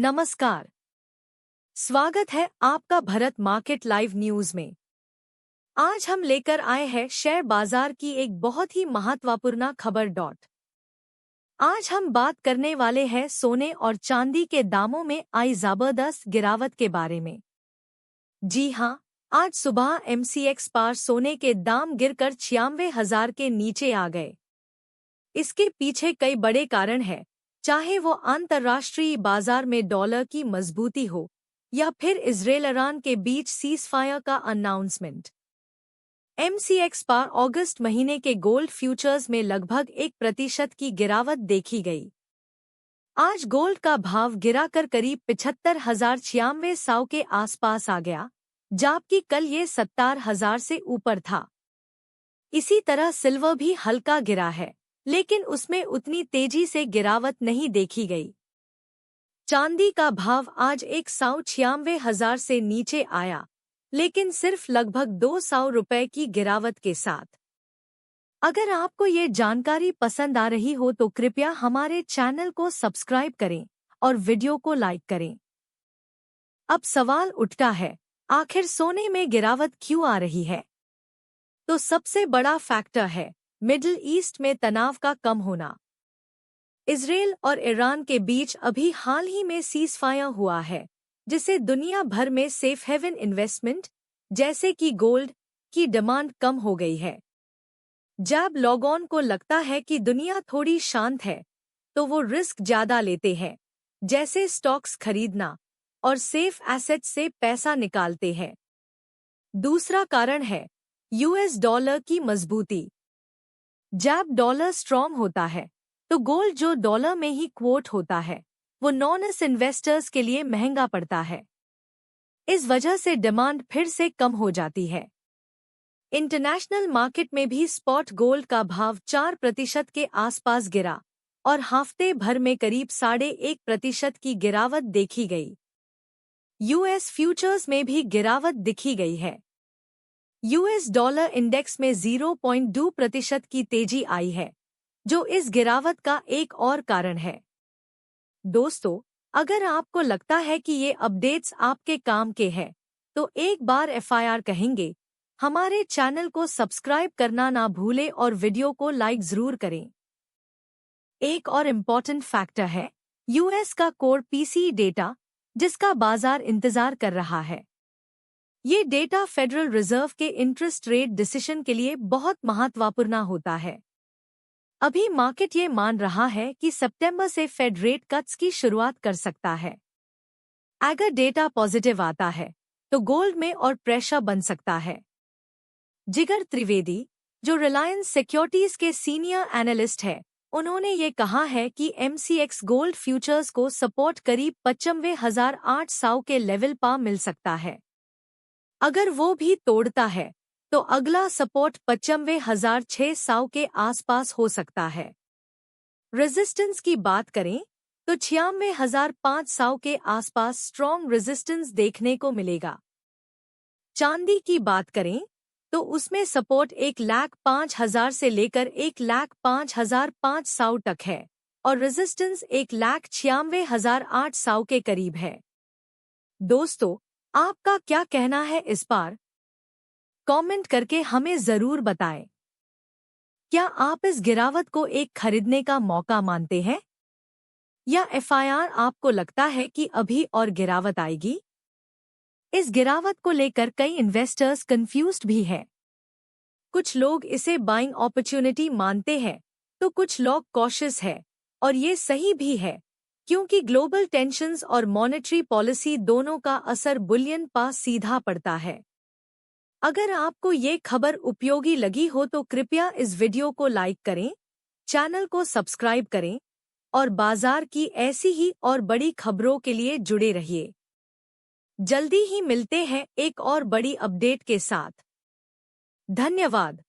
नमस्कार। स्वागत है आपका भारत मार्केट लाइव न्यूज में। आज हम लेकर आए हैं शेयर बाजार की एक बहुत ही महत्वपूर्ण खबर। आज हम बात करने वाले हैं सोने और चांदी के दामों में आई जबरदस्त गिरावट के बारे में। जी हां, आज सुबह एमसीएक्स पर सोने के दाम गिरकर 96,000 के नीचे आ गए। इसके पीछे कई बड़े कारण हैं, चाहे वो अंतर्राष्ट्रीय बाजार में डॉलर की मजबूती हो या फिर इजराइल ईरान के बीच सीज़फायर का अनाउंसमेंट। एमसीएक्स पर अगस्त महीने के गोल्ड फ्यूचर्स में लगभग 1% की गिरावट देखी गई। आज गोल्ड का भाव गिराकर करीब 75,96 के आसपास आ गया, जबकि कल ये 70,000 से ऊपर था। इसी तरह सिल्वर भी हल्का गिरा है, लेकिन उसमें उतनी तेजी से गिरावट नहीं देखी गई। चांदी का भाव आज 196,000 से नीचे आया, लेकिन सिर्फ लगभग 200 रुपए की गिरावट के साथ। अगर आपको ये जानकारी पसंद आ रही हो तो कृपया हमारे चैनल को सब्सक्राइब करें और वीडियो को लाइक करें। अब सवाल उठता है, आखिर सोने में गिरावट क्यों आ रही है? तो सबसे बड़ा फैक्टर है मिडिल ईस्ट में तनाव का कम होना। इजराइल और ईरान के बीच अभी हाल ही में सीज़फायर हुआ है, जिससे दुनिया भर में सेफ हेवन इन्वेस्टमेंट जैसे कि गोल्ड की डिमांड कम हो गई है। जब लोगों को लगता है कि दुनिया थोड़ी शांत है, तो वो रिस्क ज्यादा लेते हैं, जैसे स्टॉक्स खरीदना और सेफ एसेट से पैसा निकालते हैं। दूसरा कारण है यूएस डॉलर की मजबूती। जब डॉलर स्ट्रॉन्ग होता है, तो गोल्ड जो डॉलर में ही क्वोट होता है, वो नॉन इन्वेस्टर्स के लिए महंगा पड़ता है। इस वजह से डिमांड फिर से कम हो जाती है। इंटरनेशनल मार्केट में भी स्पॉट गोल्ड का भाव 4% के आसपास गिरा और हफ्ते भर में करीब 1.5% की गिरावट देखी गई। यूएस फ्यूचर्स में भी गिरावट दिखी गई है। यूएस डॉलर इंडेक्स में 0.2% की तेजी आई है, जो इस गिरावट का एक और कारण है। दोस्तों, अगर आपको लगता है कि ये अपडेट्स आपके काम के हैं, तो एक बार एफआईआर कहेंगे, हमारे चैनल को सब्सक्राइब करना ना भूलें और वीडियो को लाइक जरूर करें। एक और इम्पॉर्टेंट फैक्टर है यूएस का कोर पीसी डेटा, जिसका बाजार इंतजार कर रहा है। ये डेटा फेडरल रिजर्व के इंटरेस्ट रेट डिसीजन के लिए बहुत महत्वपूर्ण होता है। अभी मार्केट ये मान रहा है कि सितंबर से फेड रेट कट्स की शुरुआत कर सकता है। अगर डेटा पॉजिटिव आता है, तो गोल्ड में और प्रेशर बन सकता है। जिगर त्रिवेदी, जो रिलायंस सिक्योरिटीज के सीनियर एनालिस्ट है, उन्होंने ये कहा है कि एमसीएक्स गोल्ड फ्यूचर्स को सपोर्ट करीब 95,800 के लेवल पर मिल सकता है। अगर वो भी तोड़ता है, तो अगला सपोर्ट 95,600 के आसपास हो सकता है। रेजिस्टेंस की बात करें तो 96,500 के आसपास स्ट्रॉन्ग रेजिस्टेंस देखने को मिलेगा। चांदी की बात करें तो उसमें सपोर्ट 1,05,000 से लेकर 1,05,500 तक है और रेजिस्टेंस 1,96,800 के करीब है। दोस्तों, आपका क्या कहना है इस पर? कमेंट करके हमें जरूर बताएं। क्या आप इस गिरावट को एक खरीदने का मौका मानते हैं, या एफआईआर आपको लगता है कि अभी और गिरावट आएगी? इस गिरावट को लेकर कई इन्वेस्टर्स कंफ्यूज्ड भी हैं। कुछ लोग इसे बाइंग अपॉर्चुनिटी मानते हैं, तो कुछ लोग कॉशियस हैं, और ये सही भी है, क्योंकि ग्लोबल टेंशन्स और मॉनेटरी पॉलिसी दोनों का असर बुलियन पर सीधा पड़ता है। अगर आपको ये खबर उपयोगी लगी हो तो कृपया इस वीडियो को लाइक करें, चैनल को सब्सक्राइब करें और बाजार की ऐसी ही और बड़ी खबरों के लिए जुड़े रहिए। जल्दी ही मिलते हैं एक और बड़ी अपडेट के साथ। धन्यवाद।